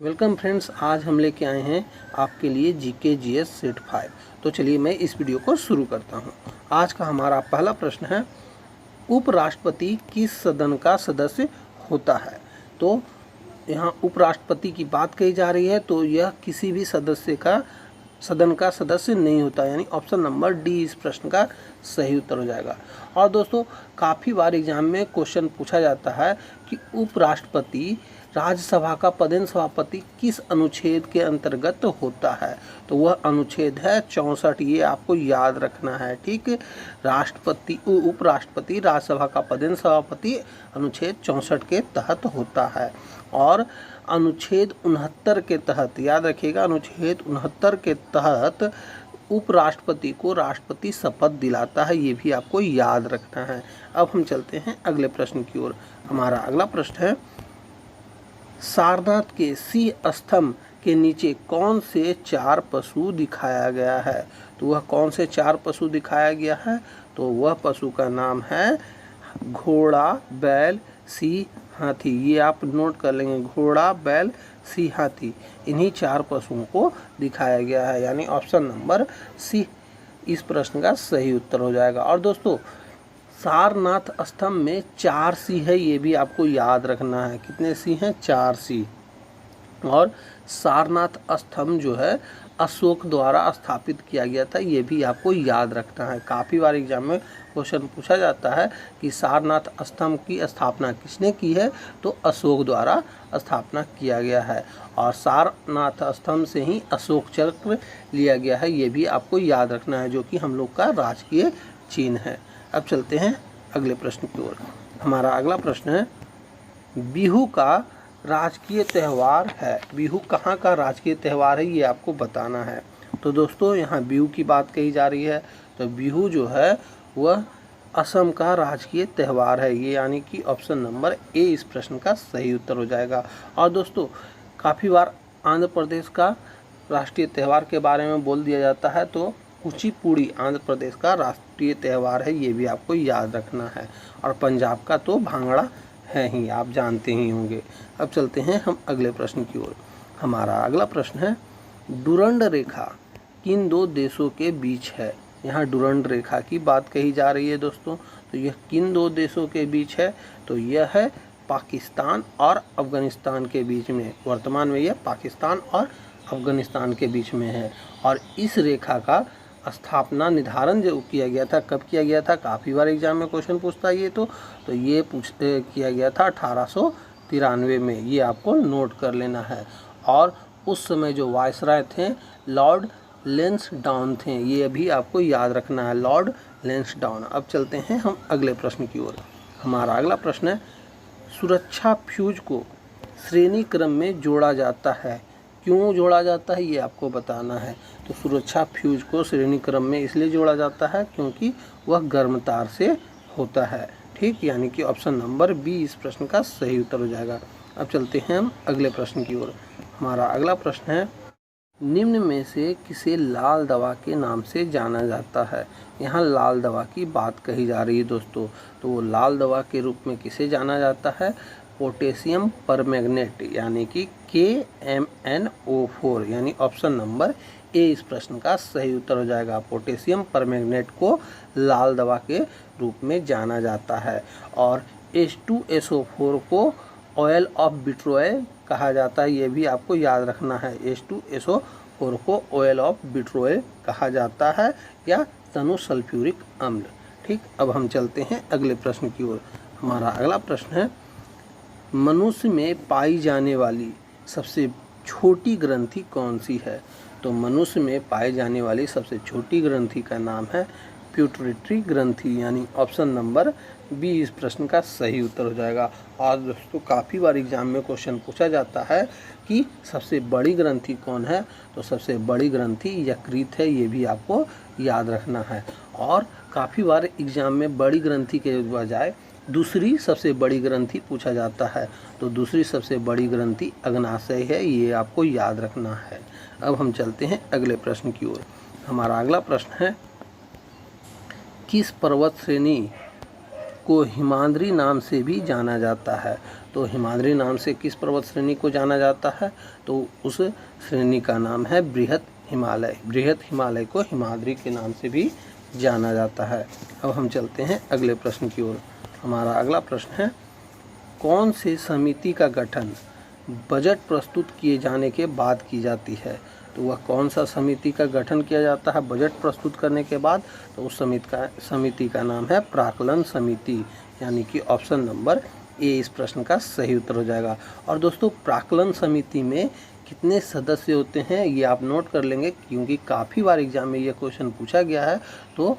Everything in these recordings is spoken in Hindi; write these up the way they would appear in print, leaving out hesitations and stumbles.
वेलकम फ्रेंड्स, आज हम लेके आए हैं आपके लिए जीके जीएस सेट 5। तो चलिए मैं इस वीडियो को शुरू करता हूं। आज का हमारा पहला प्रश्न है, उपराष्ट्रपति किस सदन का सदस्य होता है। तो यहाँ उपराष्ट्रपति की बात कही जा रही है, तो यह किसी भी सदन का सदस्य नहीं होता, यानी ऑप्शन नंबर डी इस प्रश्न का सही उत्तर हो जाएगा। और दोस्तों, काफ़ी बार एग्जाम में क्वेश्चन पूछा जाता है कि उपराष्ट्रपति राज्यसभा का पदेन सभापति किस अनुच्छेद के अंतर्गत होता है। तो वह अनुच्छेद है 64, ये आपको याद रखना है। ठीक, उपराष्ट्रपति राज्यसभा का पदेन सभापति अनुच्छेद 64 के तहत होता है। और अनुच्छेद 69 के तहत, याद रखिएगा, अनुच्छेद 69 के तहत उपराष्ट्रपति को राष्ट्रपति शपथ दिलाता है, ये भी आपको याद रखना है। अब हम चलते हैं अगले प्रश्न की ओर। हमारा अगला प्रश्न है, सारनाथ के सिंह स्तंभ के नीचे कौन से 4 पशु दिखाया गया है। तो वह कौन से 4 पशु दिखाया गया है। तो वह पशु का नाम है घोड़ा, बैल, सिंह, हाथी। ये आप नोट कर लेंगे, घोड़ा, बैल, सिंह, हाथी, इन्हीं 4 पशुओं को दिखाया गया है, यानी ऑप्शन नंबर सी इस प्रश्न का सही उत्तर हो जाएगा। और दोस्तों, सारनाथ स्तंभ में 4 सिंह है, ये भी आपको याद रखना है। कितने सिंह हैं? 4 सिंह। और सारनाथ स्तंभ जो है अशोक द्वारा स्थापित किया गया था, ये भी आपको याद रखना है। काफ़ी बार एग्जाम में क्वेश्चन पूछा जाता है कि सारनाथ स्तंभ की स्थापना किसने की है। तो अशोक द्वारा स्थापना किया गया है। और सारनाथ स्तंभ से ही अशोक चक्र लिया गया है, ये भी आपको याद रखना है, जो कि हम लोग का राजकीय चिन्ह है। अब चलते हैं अगले प्रश्न की ओर। हमारा अगला प्रश्न है, बिहू का राजकीय त्यौहार है। बिहू कहाँ का राजकीय त्यौहार है, ये आपको बताना है। तो दोस्तों, यहाँ बिहू की बात कही जा रही है। तो बिहू जो है वह असम का राजकीय त्यौहार है, ये यानी कि ऑप्शन नंबर ए इस प्रश्न का सही उत्तर हो जाएगा। और दोस्तों, काफ़ी बार आंध्र प्रदेश का राष्ट्रीय त्यौहार के बारे में बोल दिया जाता है, तो कुचिपुड़ी आंध्र प्रदेश का राष्ट्रीय त्यौहार है, ये भी आपको याद रखना है। और पंजाब का तो भांगड़ा है ही, आप जानते ही होंगे। अब चलते हैं हम अगले प्रश्न की ओर। हमारा अगला प्रश्न है, डुरंड रेखा किन 2 देशों के बीच है। यहाँ डुरंड रेखा की बात कही जा रही है दोस्तों। तो यह किन 2 देशों के बीच है। तो यह है पाकिस्तान और अफगानिस्तान के बीच में। वर्तमान में यह पाकिस्तान और अफगानिस्तान के बीच में है। और इस रेखा का स्थापना निर्धारण जो किया गया था, कब किया गया था, काफ़ी बार एग्जाम में क्वेश्चन पूछता है ये। तो ये किया गया था 1893 में, ये आपको नोट कर लेना है। और उस समय जो वायसराय थे लॉर्ड लेंसडाउन थे, ये भी आपको याद रखना है, लॉर्ड लेंसडाउन। अब चलते हैं हम अगले प्रश्न की ओर। हमारा अगला प्रश्न है, सुरक्षा फ्यूज को श्रेणी क्रम में जोड़ा जाता है। क्यों जोड़ा जाता है, ये आपको बताना है। तो सुरक्षा फ्यूज को श्रेणी क्रम में इसलिए जोड़ा जाता है क्योंकि वह गर्म तार से होता है। ठीक, यानी कि ऑप्शन नंबर बी इस प्रश्न का सही उत्तर हो जाएगा। अब चलते हैं हम अगले प्रश्न की ओर। हमारा अगला प्रश्न है, निम्न में से किसे लाल दवा के नाम से जाना जाता है। यहाँ लाल दवा की बात कही जा रही है दोस्तों। तो वो लाल दवा के रूप में किसे जाना जाता है, पोटेशियम परमैंगनेट, यानी कि KMnO4, यानी ऑप्शन नंबर ए इस प्रश्न का सही उत्तर हो जाएगा। पोटेशियम परमैंगनेट को लाल दवा के रूप में जाना जाता है। और H2SO4 को ऑयल ऑफ विट्रोल कहा जाता है, ये भी आपको याद रखना है। H2SO4 को ऑयल ऑफ विट्रोल कहा जाता है, या तनु सल्फ्यूरिक अम्ल। ठीक, अब हम चलते हैं अगले प्रश्न की ओर। हमारा अगला प्रश्न है, मनुष्य में पाई जाने वाली सबसे छोटी ग्रंथि कौन सी है। तो मनुष्य में पाई जाने वाली सबसे छोटी ग्रंथि का नाम है प्यूटरेटरी ग्रंथि, यानी ऑप्शन नंबर बी इस प्रश्न का सही उत्तर हो जाएगा। और दोस्तों, काफ़ी बार एग्जाम में क्वेश्चन पूछा जाता है कि सबसे बड़ी ग्रंथि कौन है। तो सबसे बड़ी ग्रंथि यकृत है, ये भी आपको याद रखना है। और काफ़ी बार एग्जाम में बड़ी ग्रंथि के बजाय दूसरी सबसे बड़ी ग्रंथि पूछा जाता है। तो दूसरी सबसे बड़ी ग्रंथि अग्नाशय है, ये आपको याद रखना है। अब हम चलते हैं अगले प्रश्न की ओर। हमारा अगला प्रश्न है, किस पर्वत श्रेणी को हिमाद्री नाम से भी जाना जाता है। तो हिमाद्री नाम से किस पर्वत श्रेणी को जाना जाता है? तो उस श्रेणी का नाम है बृहत हिमालय। बृहत हिमालय को हिमाद्री के नाम से भी जाना जाता है। अब हम चलते हैं अगले प्रश्न की ओर। हमारा अगला प्रश्न है, कौन से समिति का गठन बजट प्रस्तुत किए जाने के बाद की जाती है? तो वह कौन सा समिति का गठन किया जाता है बजट प्रस्तुत करने के बाद? तो उस समिति का नाम है प्राक्कलन समिति, यानी कि ऑप्शन नंबर ए इस प्रश्न का सही उत्तर हो जाएगा। और दोस्तों, प्राक्कलन समिति में कितने सदस्य होते हैं ये आप नोट कर लेंगे, क्योंकि काफ़ी बार एग्जाम में ये क्वेश्चन पूछा गया है। तो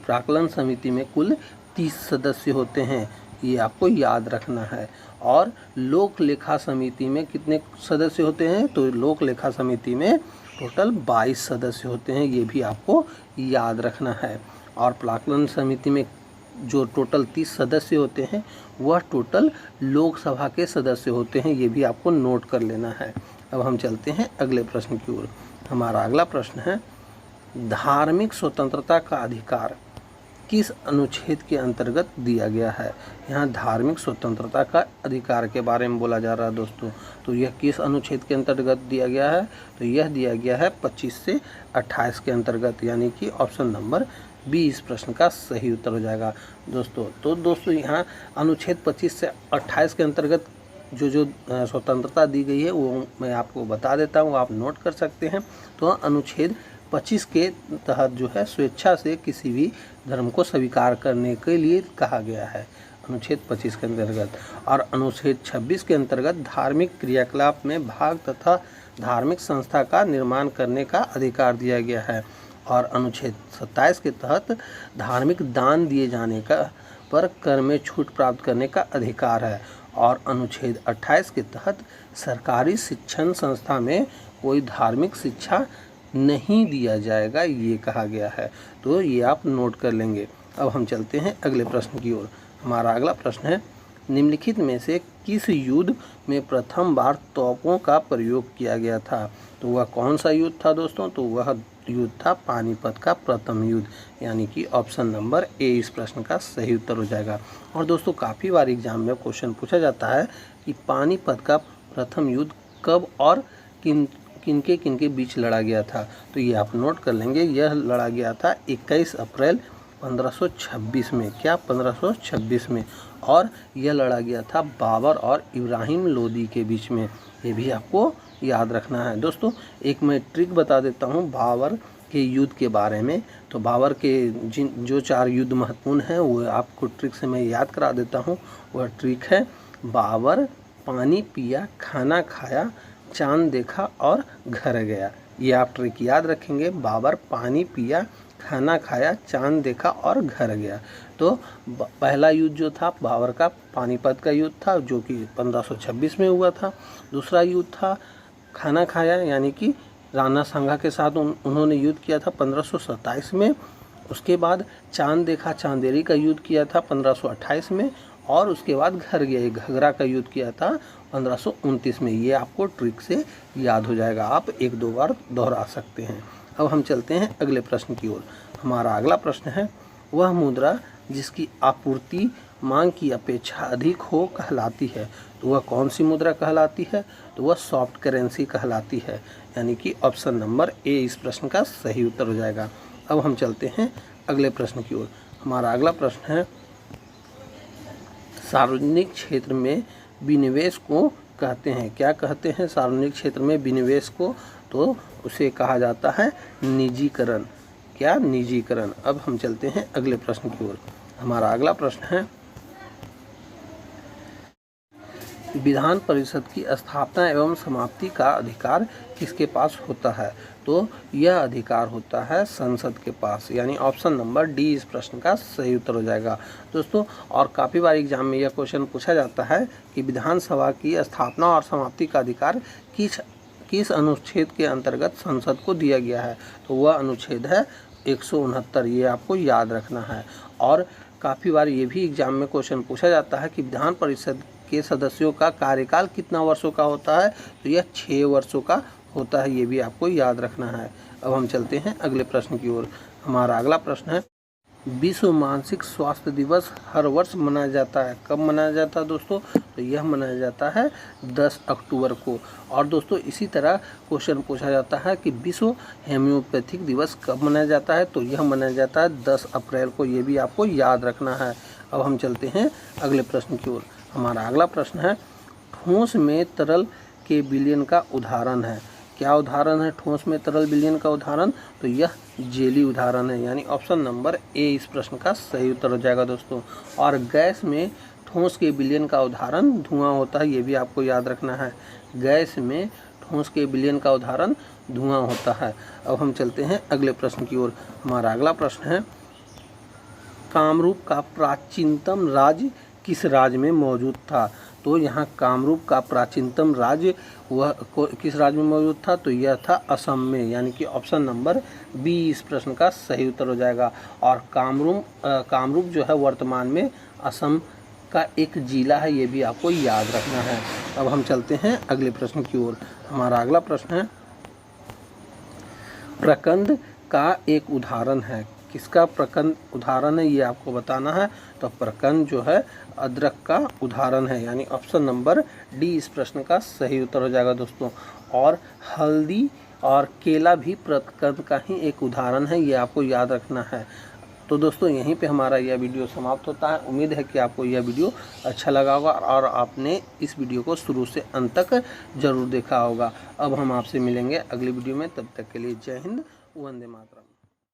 प्राक्कलन समिति में कुल 30 सदस्य होते हैं, ये आपको याद रखना है। और लोक लेखा समिति में कितने सदस्य होते हैं? तो लोक लेखा समिति में टोटल 22 सदस्य होते हैं, ये भी आपको याद रखना है। और प्राक्कलन समिति में जो टोटल 30 सदस्य होते हैं वह टोटल लोकसभा के सदस्य होते हैं, ये भी आपको नोट कर लेना है। अब हम चलते हैं अगले प्रश्न की ओर। हमारा अगला प्रश्न है, धार्मिक स्वतंत्रता का अधिकार किस अनुच्छेद के अंतर्गत दिया गया है? यहाँ धार्मिक स्वतंत्रता का अधिकार के बारे में बोला जा रहा है दोस्तों। तो यह किस अनुच्छेद के अंतर्गत दिया गया है? तो यह दिया गया है 25 से 28 के अंतर्गत, यानी कि ऑप्शन नंबर बी इस प्रश्न का सही उत्तर हो जाएगा दोस्तों। तो दोस्तों, यहाँ अनुच्छेद 25 से 28 के अंतर्गत जो स्वतंत्रता दी गई है वो मैं आपको बता देता हूँ, आप नोट कर सकते हैं। तो अनुच्छेद 25 के तहत जो है स्वेच्छा से किसी भी धर्म को स्वीकार करने के लिए कहा गया है, अनुच्छेद 25 के अंतर्गत। और अनुच्छेद 26 के अंतर्गत धार्मिक क्रियाकलाप में भाग तथा धार्मिक संस्था का निर्माण करने का अधिकार दिया गया है। और अनुच्छेद 27 के तहत धार्मिक दान दिए जाने का पर कर में छूट प्राप्त करने का अधिकार है। और अनुच्छेद 28 के तहत सरकारी शिक्षण संस्था में कोई धार्मिक शिक्षा नहीं दिया जाएगा, ये कहा गया है। तो ये आप नोट कर लेंगे। अब हम चलते हैं अगले प्रश्न की ओर। हमारा अगला प्रश्न है, निम्नलिखित में से किस युद्ध में प्रथम बार तोपों का प्रयोग किया गया था? तो वह कौन सा युद्ध था दोस्तों? तो वह युद्ध था पानीपत का प्रथम युद्ध, यानी कि ऑप्शन नंबर ए इस प्रश्न का सही उत्तर हो जाएगा। और दोस्तों, काफ़ी बार एग्जाम में क्वेश्चन पूछा जाता है कि पानीपत का प्रथम युद्ध कब और किनके बीच लड़ा गया था? तो ये आप नोट कर लेंगे। यह लड़ा गया था 21 अप्रैल 1526 में। क्या? 1526 में। और यह लड़ा गया था बाबर और इब्राहिम लोदी के बीच में, ये भी आपको याद रखना है दोस्तों। एक मैं ट्रिक बता देता हूँ बाबर के युद्ध के बारे में। तो बाबर के जो 4 युद्ध महत्वपूर्ण हैं वो आपको ट्रिक से मैं याद करा देता हूँ। वह ट्रिक है, बाबर पानी पिया, खाना खाया, चांद देखा और घर गया। ये आप ट्रिक याद रखेंगे। बाबर पानी पिया, खाना खाया, चांद देखा और घर गया। तो पहला युद्ध जो था बाबर का पानीपत का युद्ध था, जो कि 1526 में हुआ था। दूसरा युद्ध था खाना खाया, यानी कि राणा सांगा के साथ उन्होंने युद्ध किया था 1527 में। उसके बाद चांद देखा, चांदेरी का युद्ध किया था 1528 में। और उसके बाद घर गया, घघरा का युद्ध किया था 1529 में। ये आपको ट्रिक से याद हो जाएगा, आप 1-2 बार दोहरा सकते हैं। अब हम चलते हैं अगले प्रश्न की ओर। हमारा अगला प्रश्न है, वह मुद्रा जिसकी आपूर्ति मांग की अपेक्षा अधिक हो कहलाती है? तो वह कौन सी मुद्रा कहलाती है? तो वह सॉफ्ट करेंसी कहलाती है, यानी कि ऑप्शन नंबर ए इस प्रश्न का सही उत्तर हो जाएगा। अब हम चलते हैं अगले प्रश्न की ओर। हमारा अगला प्रश्न है, सार्वजनिक क्षेत्र में विनिवेश को कहते हैं? क्या कहते हैं सार्वजनिक क्षेत्र में विनिवेश को? तो उसे कहा जाता है निजीकरण। क्या? निजीकरण। अब हम चलते हैं अगले प्रश्न की ओर। हमारा अगला प्रश्न है, विधान परिषद की स्थापना एवं समाप्ति का अधिकार किसके पास होता है? तो यह अधिकार होता है संसद के पास, यानी ऑप्शन नंबर डी इस प्रश्न का सही उत्तर हो जाएगा दोस्तों। और काफ़ी बार एग्जाम में यह क्वेश्चन पूछा जाता है कि विधानसभा की स्थापना और समाप्ति का अधिकार किस अनुच्छेद के अंतर्गत संसद को दिया गया है? तो वह अनुच्छेद है 169, ये आपको याद रखना है। और काफ़ी बार ये भी एग्जाम में क्वेश्चन पूछा जाता है कि विधान परिषद के सदस्यों का कार्यकाल कितना वर्षों का होता है? तो यह 6 वर्षों का होता है, ये भी आपको याद रखना है। अब हम चलते हैं अगले प्रश्न की ओर। हमारा अगला प्रश्न है, विश्व मानसिक स्वास्थ्य दिवस हर वर्ष मनाया जाता है। कब मनाया जाता है दोस्तों? तो यह मनाया जाता है 10 अक्टूबर को। और दोस्तों इसी तरह क्वेश्चन पूछा जाता है कि विश्व होम्योपैथिक दिवस कब मनाया जाता है? तो यह मनाया जाता है 10 अप्रैल को। ये भी आपको याद रखना है। अब हम चलते हैं अगले प्रश्न की ओर। हमारा अगला प्रश्न है, ठोस में तरल के विलयन का उदाहरण है। क्या उदाहरण है ठोस में तरल विलयन का उदाहरण? तो यह जेली उदाहरण है, यानी ऑप्शन नंबर ए इस प्रश्न का सही उत्तर हो जाएगा दोस्तों। और गैस में ठोस के विलयन का उदाहरण धुआं होता है, ये भी आपको याद रखना है। गैस में ठोस के विलयन का उदाहरण धुआं होता है। अब हम चलते हैं अगले प्रश्न की ओर। हमारा अगला प्रश्न है, कामरूप का प्राचीनतम राज्य किस राज्य में मौजूद था? तो यहाँ कामरूप का प्राचीनतम राज्य वह किस राज्य में मौजूद था? तो यह था असम में, यानी कि ऑप्शन नंबर बी इस प्रश्न का सही उत्तर हो जाएगा। और कामरूप जो है वर्तमान में असम का एक जिला है, ये भी आपको याद रखना है। अब हम चलते हैं अगले प्रश्न की ओर। हमारा अगला प्रश्न है, प्रकंद का एक उदाहरण है। किसका प्रकंद उदाहरण है ये आपको बताना है। तो प्रकंद जो है अदरक का उदाहरण है, यानी ऑप्शन नंबर डी इस प्रश्न का सही उत्तर हो जाएगा दोस्तों। और हल्दी और केला भी प्रकंद का ही एक उदाहरण है, ये आपको याद रखना है। तो दोस्तों यहीं पे हमारा यह वीडियो समाप्त होता है। उम्मीद है कि आपको यह वीडियो अच्छा लगा होगा और आपने इस वीडियो को शुरू से अंत तक जरूर देखा होगा। अब हम आपसे मिलेंगे अगली वीडियो में, तब तक के लिए जय हिंद, वंदे मातरम।